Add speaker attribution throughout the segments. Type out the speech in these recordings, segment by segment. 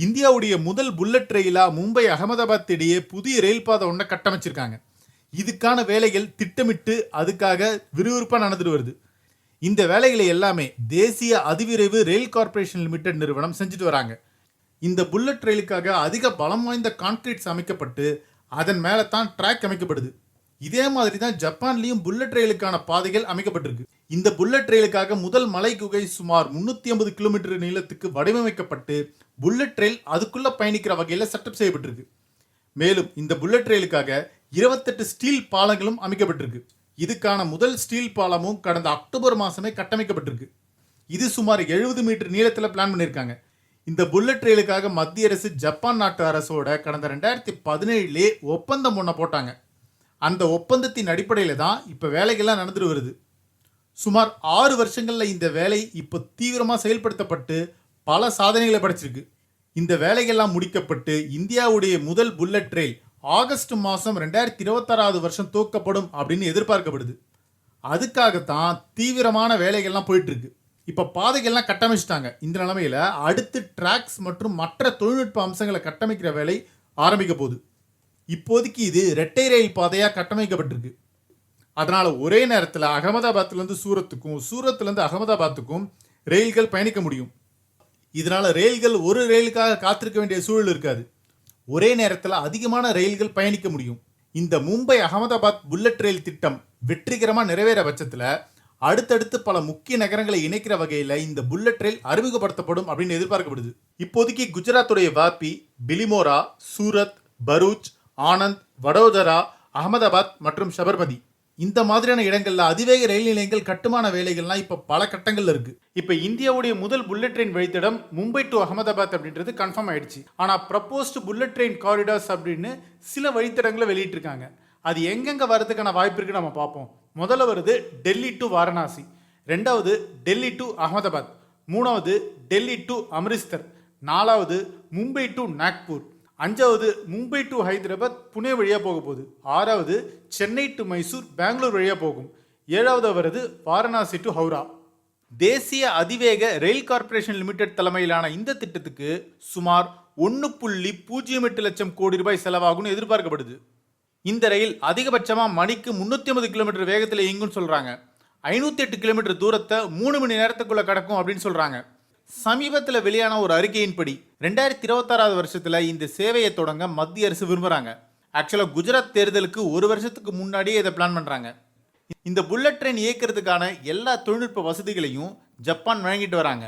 Speaker 1: இந்தியாவுடைய முதல் புல்லட் ரயிலா மும்பை அகமதாபாத் இடையே புதிய ரயில் பாதை ஒன்றை கட்டமைச்சிருக்காங்க. இதுக்கான வேலைகள் திட்டமிட்டு அதுக்காக விறுவிறுப்பா நடந்துட்டு வருது. இந்த வேலைகளை எல்லாமே தேசிய அதிவிரைவு ரயில் கார்ப்பரேஷன் லிமிடெட் நிறுவனம் செஞ்சுட்டு வராங்க. இந்த புல்லட் ரயிலுக்காக அதிக பலம் வாய்ந்த கான்கிரீட்ஸ் அமைக்கப்பட்டு அதன் மேல தான் ட்ராக் அமைக்கப்படுது. இதே மாதிரி தான் ஜப்பான்லயும் புல்லட் ரயிலுக்கான பாதைகள் அமைக்கப்பட்டிருக்கு. இந்த புல்லட் ரயிலுக்காக முதல் மலை குகை சுமார் 350 கிலோமீட்டர் நீளத்துக்கு வடிவமைக்கப்பட்டு புல்லட் ரயில் அதுக்குள்ள பயணிக்கிற வகையில செட்டப் செய்யப்பட்டிருக்கு. மேலும் இந்த புல்லட் ரயிலுக்காக 28 ஸ்டீல் பாலங்களும் அமைக்கப்பட்டிருக்கு. இதுக்கான முதல் ஸ்டீல் பாலமும் கடந்த அக்டோபர் மாசமே கட்டமைக்கப்பட்டிருக்கு. இது சுமார் 70 மீட்டர் நீளத்தில் பிளான் பண்ணியிருக்காங்க. இந்த புல்லட் ரயிலுக்காக மத்திய அரசு ஜப்பான் நாட்டு அரசோட கடந்த 2017 ஒப்பந்தம் ஒன்றை போட்டாங்க. அந்த ஒப்பந்தத்தின் அடிப்படையில் தான் இப்போ வேலைகள்லாம் நடந்துட்டு வருது. சுமார் 6 வருஷங்களில் இந்த வேலை இப்போ தீவிரமாக செயல்படுத்தப்பட்டு பல சாதனைகளை படைச்சிருக்கு. இந்த வேலைகள்லாம் முடிக்கப்பட்டு இந்தியாவுடைய முதல் புல்லட் ரயில் ஆகஸ்ட் மாதம் 2026 வருஷம் துவக்கப்படும் அப்படின்னு எதிர்பார்க்கப்படுது. அதுக்காகத்தான் தீவிரமான வேலைகள்லாம் போயிட்டு இருக்கு. இப்போ பாதைகள்லாம் கட்டமைச்சிட்டாங்க. இந்த நிலைமையில அடுத்து டிராக்ஸ் மற்றும் மற்ற தொழில்நுட்ப அம்சங்களை கட்டமைக்கிற வேலை ஆரம்பிக்க போகுது. இப்போதைக்கு இது இரட்டை ரயில் பாதையாக கட்டமைக்கப்பட்டிருக்கு. அதனால ஒரே நேரத்தில் அகமதாபாத்லேருந்து சூரத்துக்கும் சூரத்துலேருந்து அகமதாபாத்துக்கும் ரயில்கள் பயணிக்க முடியும். இதனால ரயில்கள் ஒரு ரயிலுக்காக காத்திருக்க வேண்டிய சூழல் இருக்காது. ஒரே நேரத்தில் அதிகமான ரயில்கள் பயணிக்க முடியும். இந்த மும்பை அகமதாபாத் புல்லட் ரயில் திட்டம் வெற்றிகரமாக நிறைவேற பட்சத்தில் அடுத்தடுத்து பல முக்கிய நகரங்களை இணைக்கிற வகையில் இந்த புல்லட் ரயில் அறிமுகப்படுத்தப்படும் அப்படின்னு எதிர்பார்க்கப்படுது. இப்போதைக்கு குஜராத்துடைய வாப்பி, பிலிமோரா, சூரத், பரூச், ஆனந்த், வடோதரா, அகமதாபாத் மற்றும் சபர்மதி இந்த மாதிரியான இடங்கள்ல அதிவேக ரயில் நிலையங்கள் கட்டுமான வேலைகள்லாம் இப்போ பல கட்டங்கள்ல இருக்கு. இப்போ இந்தியாவுடைய முதல் புல்லட் ட்ரெயின் வழித்தடம் மும்பை டு அகமதாபாத் அப்படின்றது கன்ஃபார்ம் ஆயிடுச்சு. ஆனால் ப்ரப்போஸ்ட் புல்லட் ட்ரெயின் காரிடார்ஸ் அப்படின்னு சில வழித்தடங்களை வெளியிட்டிருக்காங்க. அது எங்கெங்க வரதுக்கான வாய்ப்பு இருக்குன்னு நம்ம பார்ப்போம். முதல்ல வருது டெல்லி டு வாரணாசி, ரெண்டாவது டெல்லி டு அகமதாபாத், மூணாவது டெல்லி டு அமிர்தசர், நாலாவது மும்பை டு நாக்பூர், அஞ்சாவது மும்பை டு ஹைதராபாத் புனே வழியாக போக போகுது, ஆறாவது சென்னை டு மைசூர் பெங்களூர் வழியாக போகும், ஏழாவது வருது வாரணாசி டு ஹவுரா. தேசிய அதிவேக ரயில் கார்ப்பரேஷன் லிமிடெட் தலைமையிலான இந்த திட்டத்துக்கு சுமார் 1.08 லட்சம் கோடி ரூபாய் செலவாகும்னு எதிர்பார்க்கப்படுது. இந்த ரயில் அதிகபட்சமாக மணிக்கு 350 கிலோமீட்டர் வேகத்தில் இயங்குன்னு சொல்கிறாங்க. 508 கிலோமீட்டர் தூரத்தை 3 மணி நேரத்துக்குள்ளே கடக்கும் அப்படின்னு சொல்கிறாங்க. சமீபத்தில் வெளியான ஒரு அறிக்கையின்படி 2026 வருஷத்தில் இந்த சேவையை தொடங்க மத்திய அரசு விரும்புகிறாங்க. ஆக்சுவலாக குஜராத் தேர்தலுக்கு ஒரு வருஷத்துக்கு முன்னாடியே இதை பிளான் பண்ணுறாங்க. இந்த புல்லட் ட்ரெயின் இயக்கிறதுக்கான எல்லா தொழில்நுட்ப வசதிகளையும் ஜப்பான் வழங்கிட்டு வராங்க.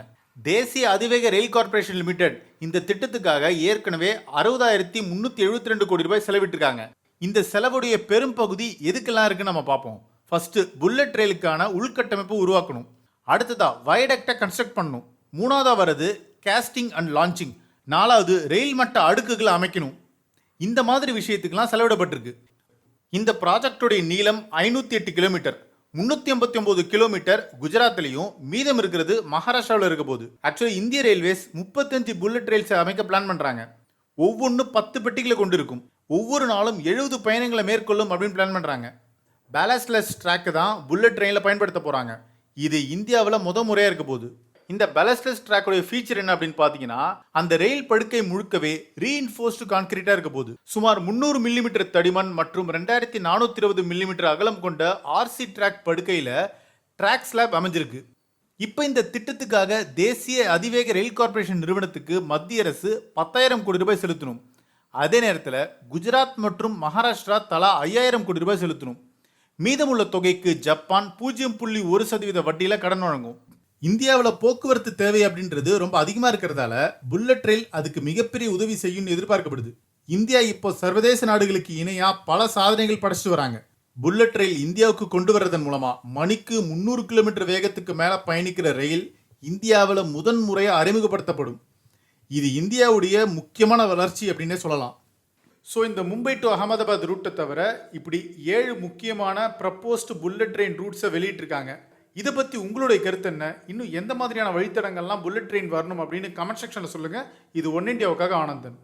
Speaker 1: தேசிய அதிவேக ரயில் கார்ப்பரேஷன் லிமிடெட் இந்த திட்டத்துக்காக ஏற்கனவே 60,372 கோடி ரூபாய் செலவிட்டிருக்காங்க. இந்த செலவுடைய பெரும் பகுதி எதுக்கெல்லாம் இருக்குன்னு நம்ம பார்ப்போம். ஃபர்ஸ்ட் புல்லட் ரயிலுக்கான உள்கட்டமைப்பு உருவாக்கணும். அடுத்ததா வயடக்டை கன்ஸ்ட்ரக்ட் பண்ணணும். மூணாவதாக வருது கேஸ்டிங் அண்ட் லான்ச்சிங். நாலாவது ரயில் மட்ட அடுக்குகளை அமைக்கணும். இந்த மாதிரி விஷயத்துக்கெல்லாம் செலவிடப்பட்டிருக்கு. இந்த ப்ராஜெக்டுடைய நீளம் 508 கிலோமீட்டர், 389 கிலோமீட்டர் குஜராத்லையும் மீதம் இருக்கிறது மகாராஷ்டிராவில் இருக்க போது. ஆக்சுவலி இந்திய ரயில்வேஸ் 35 புல்லட் ரயில்ஸ் அமைக்க பிளான் பண்ணுறாங்க. ஒவ்வொன்று 10 பெட்டிகளை கொண்டு இருக்கும். ஒவ்வொரு நாளும் 70 பயணங்களை மேற்கொள்ளும் அப்படின்னு பிளான் பண்ணுறாங்க. பேலஸ்ட்லெஸ் ட்ராக்கு தான் புல்லட் ட்ரெயினில் பயன்படுத்த போகிறாங்க. இது இந்தியாவில் முறையாக இருக்க போகுது. இந்த பேலஸ்ட்லெஸ் ட்ராக்குடைய ஃபீச்சர் என்ன அப்படின்னு பார்த்தீங்கன்னா, அந்த ரயில் படுக்கை முழுக்கவே ரீஇன்ஃபோர்ஸ்டு கான்கிரீட்டாக இருக்க போகுது. சுமார் 300 மில்லிமீட்டர் தடிமன் மற்றும் 2420 மில்லிமீட்டர் அகலம் கொண்ட ஆர்சி ட்ராக் படுக்கையில் ட்ராக் ஸ்லாப் அமைஞ்சிருக்கு. இப்போ இந்த திட்டத்துக்காக தேசிய அதிவேக ரயில் கார்ப்பரேஷன் நிறுவனத்துக்கு மத்திய அரசு 10,000 கோடி ரூபாய் செலுத்தணும். அதே நேரத்தில் குஜராத் மற்றும் மகாராஷ்டிரா தலா 5,000 கோடி ரூபாய் செலுத்தணும். மீதமுள்ள தொகைக்கு ஜப்பான் 0.1% வட்டியில் கடன் வழங்கும். இந்தியாவில் போக்குவரத்து தேவை அப்படின்றது ரொம்ப அதிகமாக இருக்கிறதால புல்லட் ரயில் அதுக்கு மிகப்பெரிய உதவி செய்யும்னு எதிர்பார்க்கப்படுது. இந்தியா இப்போ சர்வதேச நாடுகளுக்கு இணையாக பல சாதனைகள் படைச்சிட்டு வராங்க. புல்லட் ரயில் இந்தியாவுக்கு கொண்டு வர்றதன் மூலமாக மணிக்கு 300 கிலோமீட்டர் வேகத்துக்கு மேலே பயணிக்கிற ரயில் இந்தியாவில் முதன்முறையாக அறிமுகப்படுத்தப்படும். இது இந்தியாவுடைய முக்கியமான வளர்ச்சி அப்படின்னே சொல்லலாம். ஸோ இந்த மும்பை டு அகமதாபாத் ரூட்டை தவிர இப்படி 7 முக்கியமான ப்ரப்போஸ்டு புல்லட் ட்ரெயின் ரூட்ஸை வெளியிட்டிருக்காங்க. இதை பற்றி உங்களுடைய கருத்து என்ன? இன்னும் எந்த மாதிரியான வழித்தடங்கள்லாம் புல்லட் ட்ரெயின் வரணும் அப்படின்னு கமெண்ட் செக்ஷனில் சொல்லுங்கள். இது ஒன் இண்டியாவுக்காக ஆனந்தன்.